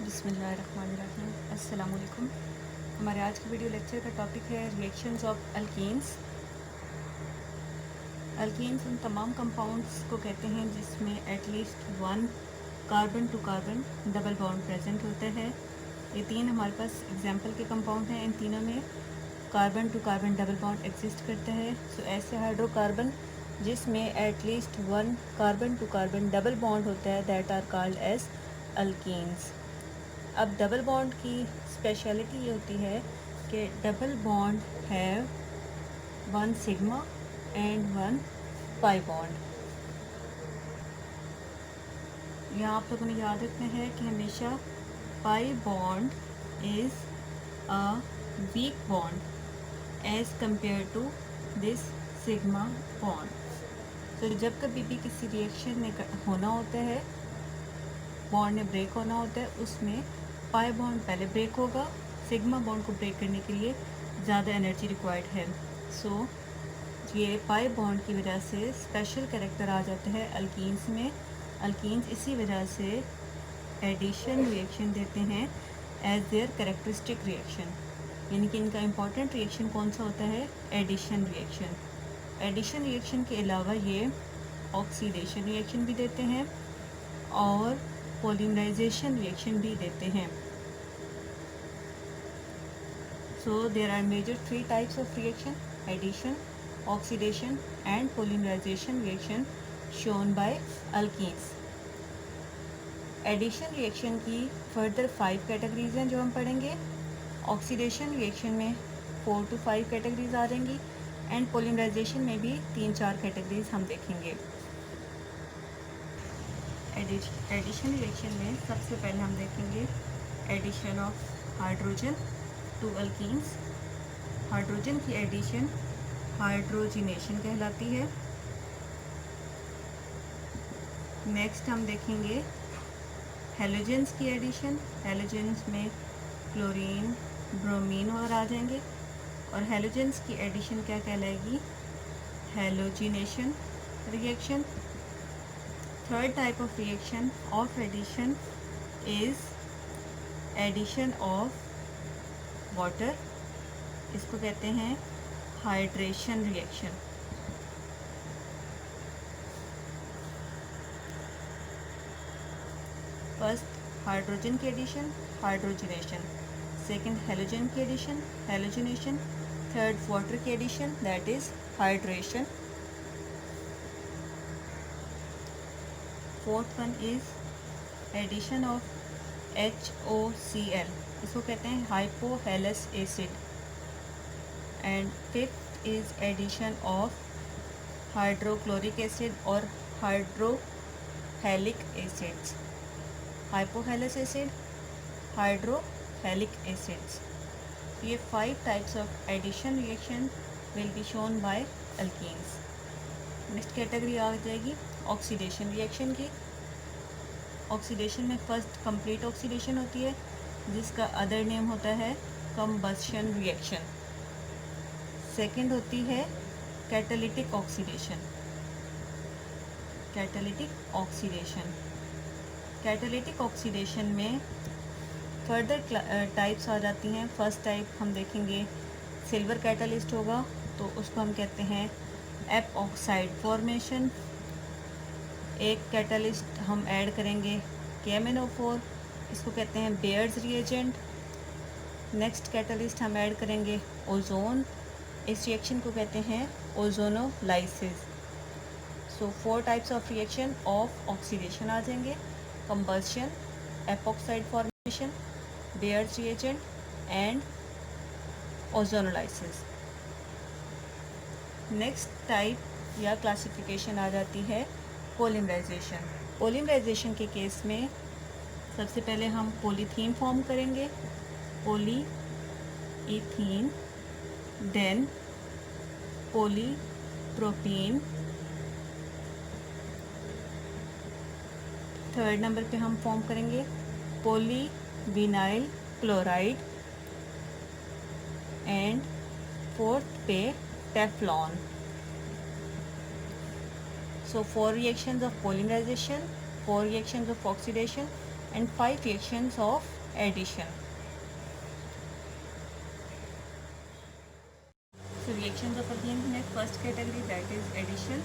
बिस्मिल्लाहिर्रहमानिर्रहीम। अस्सलाम वालेकुम। हमारे आज के वीडियो लेक्चर का टॉपिक है रिएक्शंस ऑफ अल्कीन्स। अल्कीन्स उन तमाम कंपाउंड्स को कहते हैं जिसमें at least one carbon to carbon double bond present होता है। ये तीन हमारे पास एग्जांपल के कंपाउंड हैं। इन तीनों में carbon to carbon double bond exist करता है। सो ऐसे हाइड्रोकार्बन जिसमें at least one carbon to carbon double bond होता है that are called as alkenes. अब डबल बॉन्ड की स्पेशलिटी ये होती है कि डबल बॉन्ड है one sigma and one pi bond. यहाँ आप लोगों ने याद रखना है कि हमेशा pi bond is a weak bond as compare to this sigma bond. तो जब कभी भी किसी रिएक्शन में होना होता है, बॉन्ड में ब्रेक होना होता है, उसमें पाई बॉन्ड पहले ब्रेक होगा। सिग्मा बॉन्ड को ब्रेक करने के लिए ज़्यादा एनर्जी रिक्वायर्ड है। सो ये पाई बॉन्ड की वजह से स्पेशल कैरेक्टर आ जाता है अल्कीन्स में। अल्कीन्स इसी वजह से एडिशन रिएक्शन देते हैं एज देयर कैरेक्टरिस्टिक रिएक्शन, यानी कि इनका इम्पॉर्टेंट रिएक्शन कौन सा होता है? Addition reaction. एडिशन रिएक्शन के अलावा ये ऑक्सीडेशन रिएक्शन भी देते हैं और पॉलीमराइजेशन रिएक्शन भी देते हैं। So there are major three types of reaction: addition, oxidation and polymerisation reaction shown by alkenes. Addition reaction की फर्दर 5 कैटेगरीज हैं जो हम पढ़ेंगे। ऑक्सीडेशन रिएक्शन में 4 to 5 कैटेगरीज आ जाएंगी एंड पॉलीमराइजेशन में भी 3-4 कैटेगरीज हम देखेंगे। एडिशन रिएक्शन में सबसे पहले हम देखेंगे addition of hydrogen to alkenes. Hydrogen की एडिशन हाइड्रोजिनेशन कहलाती है। नेक्स्ट हम देखेंगे हेलोजेंस की एडिशन। हेलोजेंस में क्लोरीन, ब्रोमीन और आ जाएंगे, और हेलोजेंस की एडिशन क्या कहलाएगी? Halogenation reaction. Third type of reaction of addition is addition of water. इसको कहते हैं हाइड्रेशन रिएक्शन। फर्स्ट हाइड्रोजन की एडिशन हाइड्रोजिनेशन, सेकंड हेलोजन की एडिशन हेलोजिनेशन, थर्ड वाटर की addition that is hydration, fourth one is addition of HOCl, इसको कहते हैं hypohalous acid, and fifth is addition of hydrochloric acid और hydrohalic acids. Hypohalous acid, hydrohalic acids. ये 5 types of addition reaction will be shown by alkenes. Next category आ जाएगी oxidation reaction की। Oxidation में first complete oxidation होती है जिसका other name होता है कंबशन रिएक्शन। सेकंड होती है catalytic oxidation. Catalytic oxidation, catalytic oxidation में फर्दर टाइप्स आ जाती हैं। फर्स्ट टाइप हम देखेंगे सिल्वर कैटालिस्ट होगा, तो उसको हम कहते हैं एपॉक्साइड फॉर्मेशन। एक कैटालिस्ट हम ऐड करेंगे KMnO4, इसको कहते हैं बेयर्स रिएजेंट। नेक्स्ट कैटालिस्ट हम ऐड करेंगे ओजोन, इस रिएक्शन को कहते हैं ozonolysis. So 4 types of reaction of oxidation आ जाएंगे: combustion, epoxide formation, Baeyer's reagent and ozonolysis. Next type या क्लासिफिकेशन आ जाती है पॉलीमराइजेशन। पॉलीमराइजेशन के केस में सबसे पहले हम पॉलीथीन फॉर्म करेंगे, polyethene, then polypropene. Third number पे हम फॉर्म करेंगे पॉलीविनाइल क्लोराइड, एंड फोर्थ पे Teflon. So 4 reactions of polymerization, 4 reactions of oxidation and 5 reactions of addition. So reactions of alkene में first category that is addition.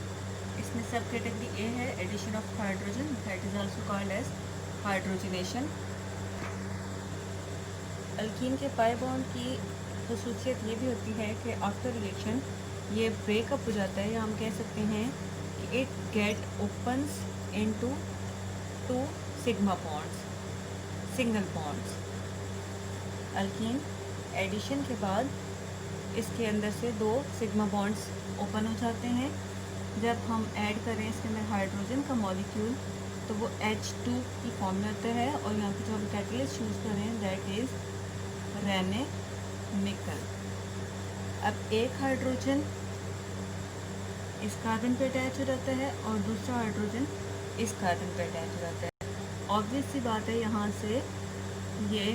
इसमें subcategory A है, addition of hydrogen, that is also called as hydrogenation. Alkene के pi bond की खसूसियत ये भी होती है कि आफ्टर रिएक्शन ये ब्रेकअप हो जाता है, या हम कह सकते हैं कि it get opens into 2 sigma bonds, single bonds. Alkene addition के बाद इसके अंदर से 2 सिग्मा बॉन्ड्स ओपन हो जाते हैं। जब हम ऐड करें इसके अंदर हाइड्रोजन का मॉलिक्यूल तो वो H2 की फॉर्म में होता है, और यहाँ पे जो हम कैटलिस्ट यूज़ करें दैट इज़ रेने निकल। अब एक हाइड्रोजन इस कार्बन पे अटैच हो जाता है और दूसरा हाइड्रोजन इस कार्बन पे अटैच हो जाता है। ऑब्वियस सी बात है, यहाँ से ये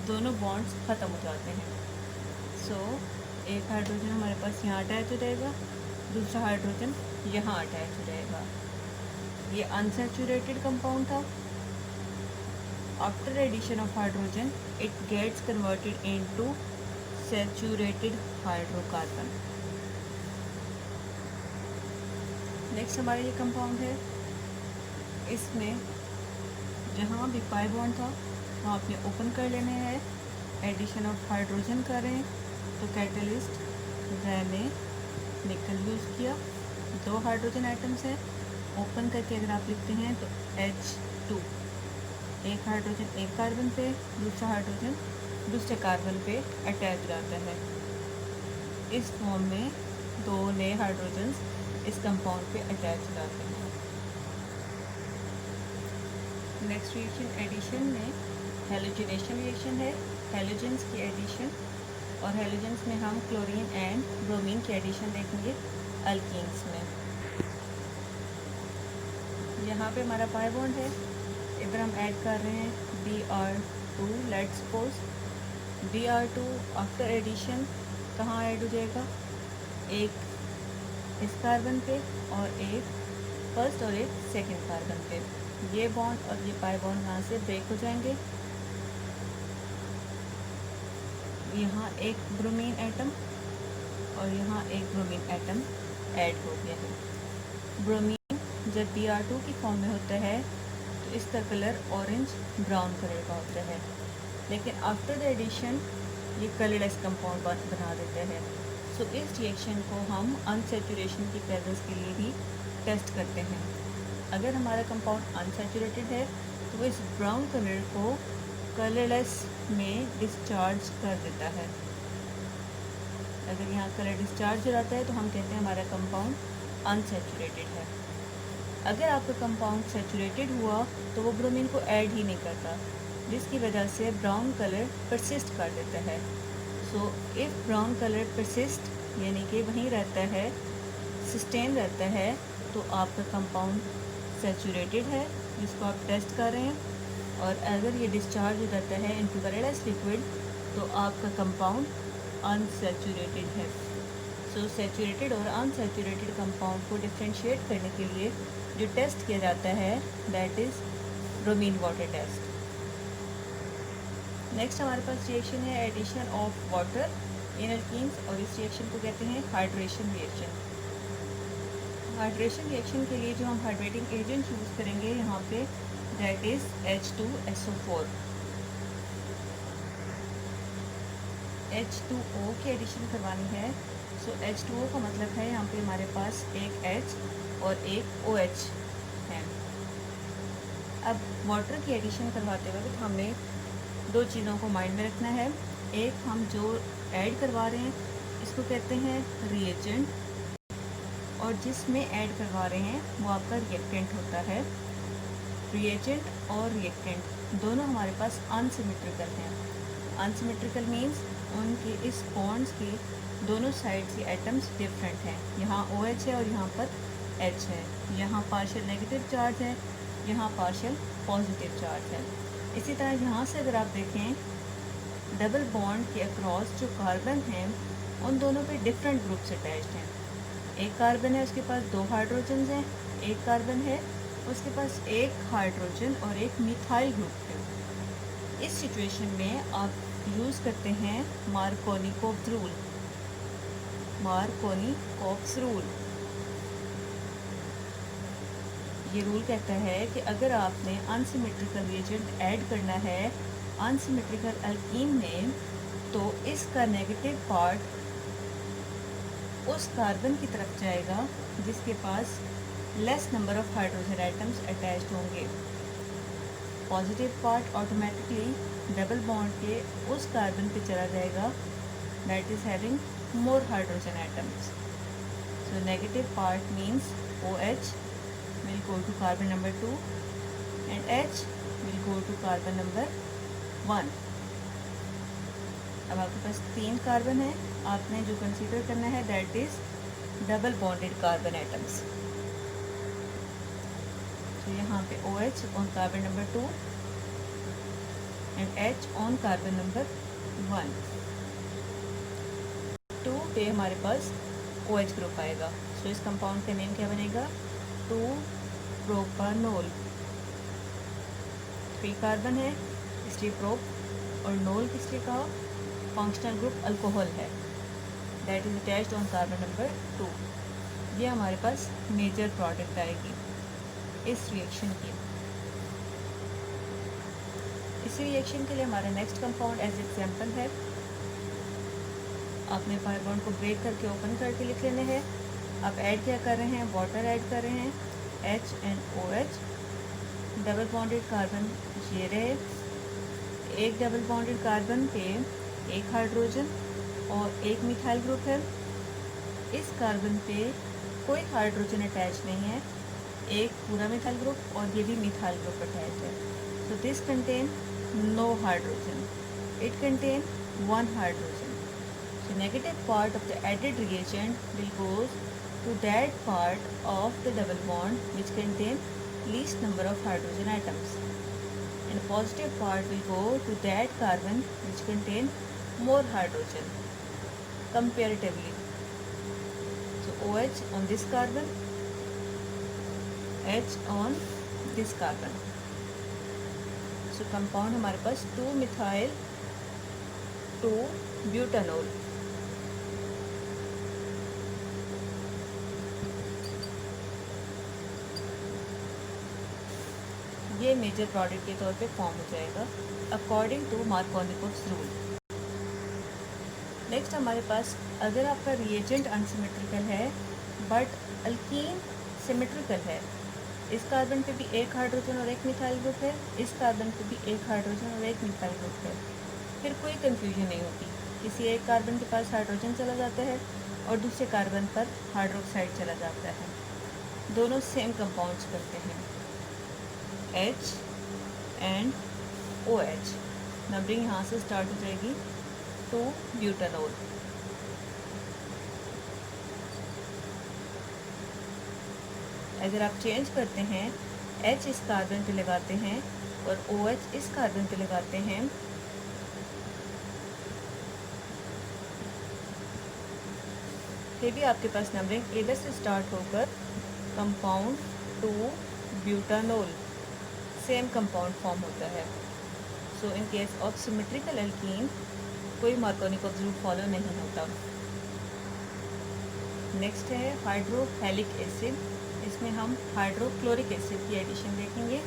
दोनों बॉन्ड्स ख़त्म हो जाते हैं। सो एक हाइड्रोजन हमारे पास यहाँ अटैच हो जाएगा, दूसरा हाइड्रोजन यहाँ अटैच हो जाएगा। ये अनसैचुरेटेड कंपाउंड था। After addition of hydrogen it gets converted into saturated hydrocarbon. Next हमारा ये कंपाउंड है, इसमें जहाँ भी पाई बॉन्ड था वहाँ पे ओपन कर लेना है। एडिशन ऑफ हाइड्रोजन करें तो कैटलिस्ट रेने निकल यूज़ किया। 2 हाइड्रोजन आइटम्स हैं, ओपन करके अगर आप लिखते हैं तो H2, एक हाइड्रोजन एक कार्बन पे, दूसरा हाइड्रोजन दूसरे कार्बन पे अटैच रहता है। इस फॉर्म में 2 नए हाइड्रोजन्स इस कंपाउंड पे अटैच रहते हैं। नेक्स्ट रिएक्शन एडिशन में हेलोजनेशन रिएक्शन है, हेलोजेंस की एडिशन, और हेलोजेंस में हम क्लोरीन एंड ब्रोमीन की एडिशन देखेंगे अल्कीन्स में। यहाँ पे हमारा पाई बॉन्ड है, इधर हम ऐड कर रहे हैं Br2। Let's suppose Br2 after addition कहाँ ऐड हो जाएगा, एक इस कार्बन पे और एक फर्स्ट और एक सेकंड कार्बन पे। ये बॉन्ड और ये पाई बॉन्ड यहाँ से ब्रेक हो जाएंगे। यहाँ एक ब्रोमीन एटम और यहाँ एक ब्रोमीन एटम ऐड हो गया है। ब्रोमीन जब Br2 की फॉर्म में होता है तो इसका कलर ऑरेंज ब्राउन कलर का होता है, लेकिन आफ्टर द एडिशन ये कलरलेस कंपाउंड बना देता है। सो इस रिएक्शन को हम अनसैचुरेशन की प्रेजेंस के लिए भी टेस्ट करते हैं। अगर हमारा कंपाउंड अनसैचुरेटेड है तो वो इस ब्राउन कलर को कलरलेस में डिस्चार्ज कर देता है। अगर यहाँ कलर डिस्चार्ज हो जाता है तो हम कहते हैं हमारा कंपाउंड अनसैचुरेटेड है। अगर आपका कंपाउंड सैचुरेटेड हुआ तो वो ब्रोमीन को ऐड ही नहीं करता, जिसकी वजह से ब्राउन कलर परसिस्ट कर देता है। So if brown colour persist यानी कि वहीं रहता है, सस्टेन रहता है, तो आपका कंपाउंड सैचुरेटेड है जिसको आप टेस्ट कर रहे हैं। और अगर ये डिस्चार्ज हो जाता है इनटू कलरलेस लिक्विड तो आपका कंपाउंड अनसैचुरेटेड है। सो सैचुरेटेड और अनसैचुरेटेड कंपाउंड को डिफ्रेंशिएट करने के लिए जो टेस्ट किया जाता है that is bromine water test. Next हमारे पास रिएक्शन है addition of water in alkenes, और इस रिएक्शन को कहते हैं हाइड्रेशन रिएक्शन। हाइड्रेशन रिएक्शन के लिए जो हम हाइड्रेटिंग एजेंट यूज़ करेंगे यहाँ पे दैट इज़ H2SO4। H2O की एडिशन करवानी है। सो H2O का मतलब है यहाँ पे हमारे पास एक H और एक OH है। अब वाटर की एडिशन करवाते वक्त हमें 2 चीज़ों को माइंड में रखना है। एक, हम जो ऐड करवा रहे हैं इसको कहते हैं रिएजेंट, और जिसमें ऐड करवा रहे हैं वो आपका रिएक्टेंट होता है। रिएजेंट और रिएक्टेंट दोनों हमारे पास अनसिमेट्रिकल हैं। अनसिमेट्रिकल मीन्स उनके इस बॉन्ड्स के दोनों साइड्स के एटम्स डिफरेंट हैं। यहाँ OH है और यहाँ पर H है। यहाँ पार्शियल नेगेटिव चार्ज है, यहाँ पार्शियल पॉजिटिव चार्ज है। इसी तरह यहाँ से अगर आप देखें डबल बॉन्ड के अक्रॉस जो कार्बन हैं उन दोनों पे डिफरेंट ग्रुप्स अटैच्ड हैं। एक कार्बन है उसके पास 2 हाइड्रोजन हैं, एक कार्बन है उसके पास 1 हाइड्रोजन और एक मिथाइल ग्रुप है। इस सिचुएशन में आप यूज़ करते हैं मार्कोनिकोव्स रूल। मार्कोनिकोव्स रूल, ये रूल कहता है कि अगर आपने अनसिमेट्रिकल रिएजेंट ऐड करना है अनसिमेट्रिकल अल्कीन में, तो इसका नेगेटिव पार्ट उस कार्बन की तरफ जाएगा जिसके पास less number of hydrogen atoms attached होंगे। Positive part automatically double bond के उस कार्बन पे चला जाएगा that is having more hydrogen atoms. So negative part means OH will go to carbon number 2 and H will go to carbon number 1। अब आपके पास 3 carbon है, आपने जो कंसीडर करना है that is double bonded carbon atoms. तो यहाँ पे OH on carbon number 2 and H on carbon number 1। 2 पे हमारे पास OH ग्रुप आएगा। सो इस कंपाउंड का नेम क्या बनेगा? 2-प्रोपानोल। 3 कार्बन है इसलिए प्रोप, और नोल किस लिए कहा? फंक्शनल ग्रुप अल्कोहल है that is attached on carbon number 2। ये हमारे पास मेजर प्रोडक्ट आएगी इस रिएक्शन की। इसी रिएक्शन के लिए हमारा नेक्स्ट कंपाउंड एज एग्जाम्पल है, आपने पाई बॉन्ड को ब्रेक करके ओपन करके लिख लेने हैं। आप ऐड क्या कर रहे हैं? वाटर ऐड कर रहे हैं, H and OH। Double bonded carbon ये रहे, एक डबल बॉन्डेड कार्बन पे एक हाइड्रोजन और एक मिथाइल ग्रुप है। इस कार्बन पे कोई हाइड्रोजन अटैच नहीं है, एक पूरा मिथाइल ग्रुप और ये भी मिथाइल ग्रुप अटैच है। So this contain no hydrogen, it contain 1 hydrogen. The negative part of the added reagent will go to that part of the double bond which contain least number of hydrogen atoms, and the positive part will go to that carbon which contain more hydrogen comparatively. So OH on this carbon, H on this carbon. So compound हमारे पास 2-methyl 2-butanol। ये major product के तौर पे form हो जाएगा according to Markovnikov's rule. Next हमारे पास अगर आपका रिएजेंट अनसिमेट्रिकल है बट अल्कीन सिमेट्रिकल है, इस कार्बन पे भी एक हाइड्रोजन और एक मिथाइल ग्रुप है, इस कार्बन पे भी एक हाइड्रोजन और एक मिथाइल ग्रुप है, फिर कोई कंफ्यूजन नहीं होती। किसी एक कार्बन के पास हाइड्रोजन चला जाता है और दूसरे कार्बन पर हाइड्रोक्साइड चला जाता है, दोनों सेम कंपाउंड्स करते हैं H एंड OH। नंबरिंग यहाँ से स्टार्ट हो जाएगी 2-ब्यूटानोल। अगर आप चेंज करते हैं, H इस कार्बन पे लगाते हैं और OH इस कार्बन पे लगाते हैं, फिर भी आपके पास नंबरिंग इधर से स्टार्ट होकर compound two butanol same compound form होता है। So in case of symmetrical alkene कोई मार्कोनिकोव्स रूल फॉलो नहीं होता। नेक्स्ट है हाइड्रोफेलिक एसिड, इसमें हम हाइड्रोक्लोरिक एसिड की एडिशन देखेंगे।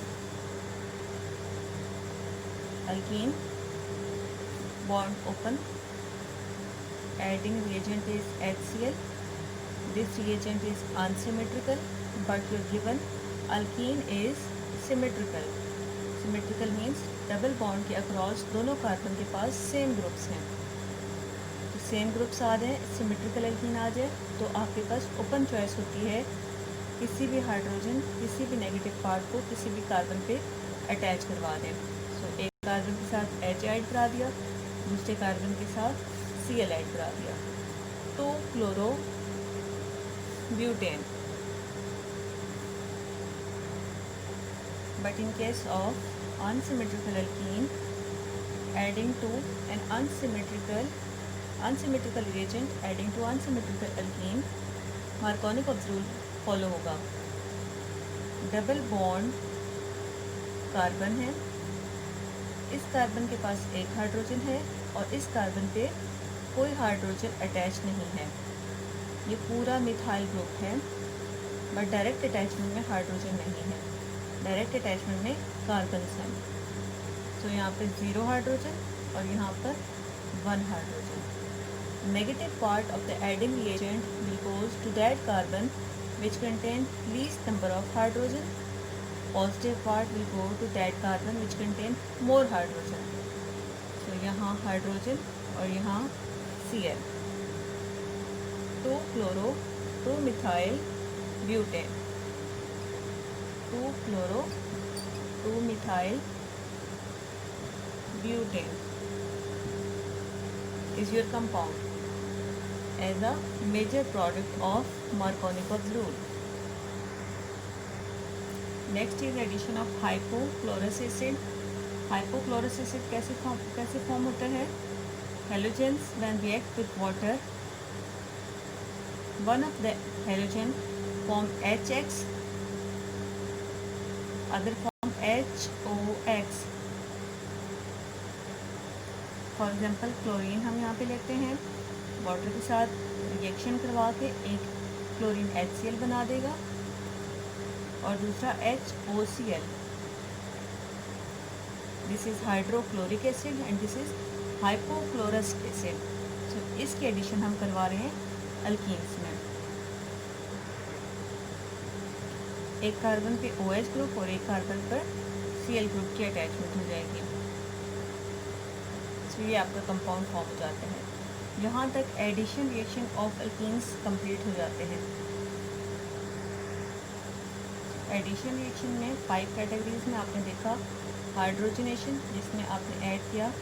Alkene bond open, adding reagent is HCl. This reagent is unsymmetrical but your given alkene is symmetrical. Symmetrical means double bond के across दोनों carbon के पास सेम ग्रुप्स हैं। तो सेम ग्रुप्स आ जाए, सिमेट्रिकल एल्कीन आ जाए, तो आपके पास ओपन चॉइस होती है किसी भी हाइड्रोजन किसी भी नेगेटिव पार्ट को किसी भी कार्बन पे अटैच करवा दें। सो एक कार्बन के साथ H ऐड करा दिया, दूसरे कार्बन के साथ Cl ऐड करा दिया, 2-क्लोरो butane. But in case of unsymmetrical alkene, adding to an unsymmetrical reagent adding to unsymmetrical alkene, Markovnikov's rule follow होगा। डबल बॉन्ड कार्बन है, इस इस कार्बन के पास एक हाइड्रोजन है और इस कार्बन पे कोई हाइड्रोजन अटैच नहीं है। ये पूरा मिथाइल ग्रुप है, बट डायरेक्ट अटैचमेंट में हाइड्रोजन नहीं है, डायरेक्ट अटैचमेंट में कार्बन्स हैं। तो यहाँ पे 0 हाइड्रोजन और यहाँ पर 1 hydrogen. Negative part of the adding reagent will goes to that carbon which contain least number of hydrogen. Positive part will go to that carbon which contain more hydrogen. So यहाँ hydrogen और यहाँ Cl, 2 chloro 2 methyl butane, 2 chloro 2 methyl butane is your compound as a major product of Markovnikov rule. Next is addition of hypochlorous acid. Hypochlorous acid कैसे form होता है? Halogens when react with water, one of the halogen form HX, other form HOX. For example chlorine हम यहाँ पे लेते हैं, water के साथ रिएक्शन करवा के एक क्लोरीन HCl बना देगा और दूसरा HOCl. This is hydrochloric acid and this is hypochlorous acid. So इसकी एडिशन हम करवा रहे हैं अल्कीन्स में. एक कार्बन पे OH ग्रुप और एक कार्बन पर Cl ग्रुप की अटैचमेंट हो जाएगी. तो ये आपका कंपाउंड फॉर्म हो जाते हैं. यहाँ तक addition reaction of alkenes complete हो जाते हैं. एडिशन रिएक्शन में 5 कैटेगरीज में आपने देखा हाइड्रोजनेशन, जिसमें आपने ऐड किया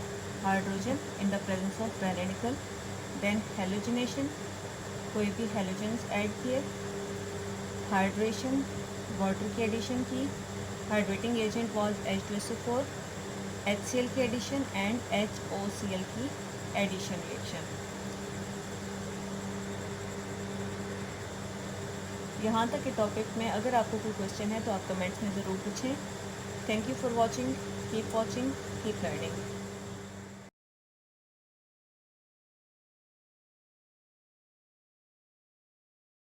hydrogen in the presence of पैरेनिकल. देन हेलोजनेशन, कोई भी हेलोजेंस ऐड किए. हाइड्रेशन, वाटर की एडिशन की. Hydrating agent was H2SO4. HCl की एडिशन एंड HOCl की एडिशन रिएक्शन. यहाँ तक के टॉपिक में अगर आपको कोई क्वेश्चन है तो आप कमेंट्स में ज़रूर पूछें. Thank you for watching. Keep watching, keep learning.